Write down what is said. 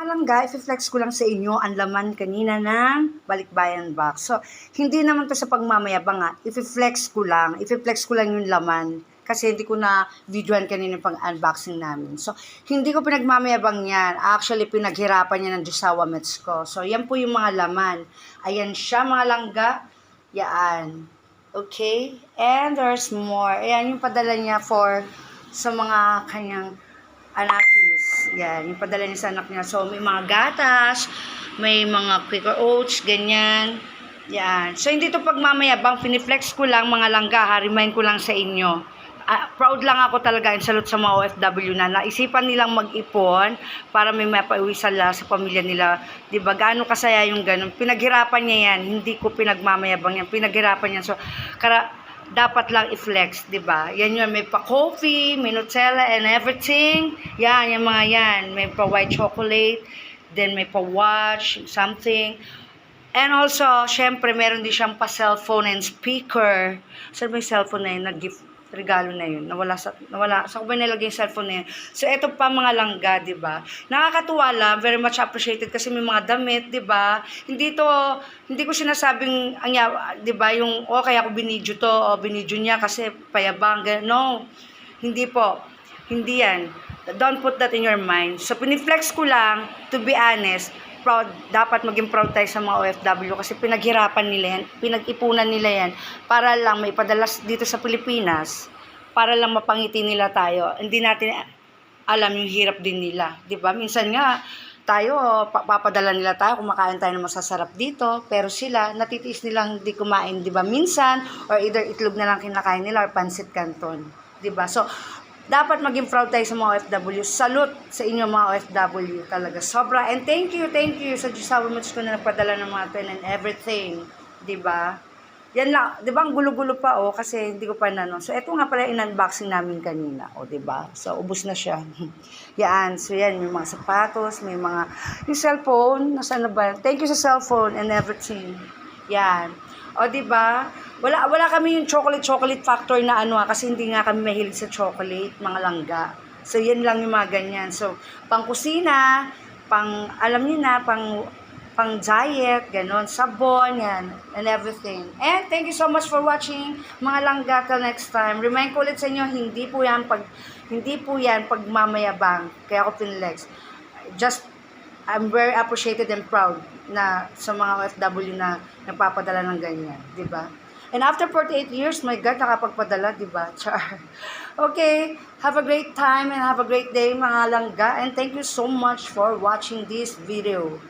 langga, i-flex ko lang sa inyo ang laman kanina ng balikbayan box. So, hindi naman to sa pagmamayabang i-flex ko lang yung laman. Kasi hindi ko na videoan kanina pang unboxing namin. So, hindi ko pinagmamayabang yan. Actually, pinaghirapan niya ng Jusawa Mets ko. So, yan po yung mga laman. Ayan siya mga langga. Yan. Okay? And there's more. Ayan yung padala niya sa mga kanyang anakis. Yan, yung padala niya sa anak niya. So, may mga gatas, may mga Quaker Oats, ganyan. Yan. So, hindi to pagmamayabang. Piniflex ko lang mga langga. Remind ko lang sa inyo. Proud lang ako talaga and salute sa mga OFW na naisipan nilang mag-ipon para may mapauwi sa pamilya nila. Diba? Gaano kasaya yung ganun. Pinaghirapan niya yan. Hindi ko pinagmamayabang yan. Pinaghirapan niya. So, dapat lang i-flex, 'di ba? Yan yun, may pa coffee, may Nutella and everything. Yan, yung mga yan, may pa white chocolate, then may pa watch, something. And also, syempre, meron din siyang pa cellphone and speaker. Saan ba yung cellphone na yun? Nag-gift regalo na yun. Nawala sa ko ba nilagay yung cellphone na yun? So, ito pa mga langga, di ba? Nakakatuwa lang, very much appreciated kasi may mga damit, di ba? Hindi ko sinasabing, di ba, yung, kaya ako binidyo to, o binidyo niya kasi payabang, no. Hindi po. Hindi yan. Don't put that in your mind. So, piniflex ko lang, to be honest, proud, dapat maging proud tayo sa mga OFW kasi pinaghirapan nila yan, pinag-ipunan nila yan para lang may padalas dito sa Pilipinas, para lang mapangiti nila tayo. Hindi natin alam yung hirap din nila, di ba? Minsan nga, tayo, papadala nila tayo, kumakain tayo ng masasarap dito, pero sila, natitiis nilang hindi kumain, di ba? Minsan, or either itlog na lang kinakain nila or pansit canton, di ba? So, dapat maging proud tayo sa mga OFW. Salute sa inyo mga OFW talaga. Sobra. And thank you sa Jusawa Mets ko na nagpadala ng mga pen and everything. Diba? Yan lang. Diba ang gulo-gulo pa kasi hindi ko pa So, eto nga pala in-unboxing namin kanina. Diba? So, ubos na siya. Yan. So, yan. May mga sapatos, may mga yung cellphone. Nasaan na ba? Thank you sa cellphone and everything. Yan. Diba? Wala kami yung chocolate factor na kasi hindi nga kami mahilig sa chocolate, mga langga. So, yan lang yung mga ganyan. So, pang kusina, alam niyo na, pang diet, ganon, sabon, yan, and everything. And thank you so much for watching, mga langga. Till next time. Remind ko ulit sa inyo, hindi po yan pagmamayabang. Kaya ako pinlex. I'm very appreciated and proud na sa mga OFW na nagpapadala ng ganyan, di ba? And after 48 years, my God, nakapagpadala, di ba? Char. Okay, have a great time and have a great day, mga langga. And thank you so much for watching this video.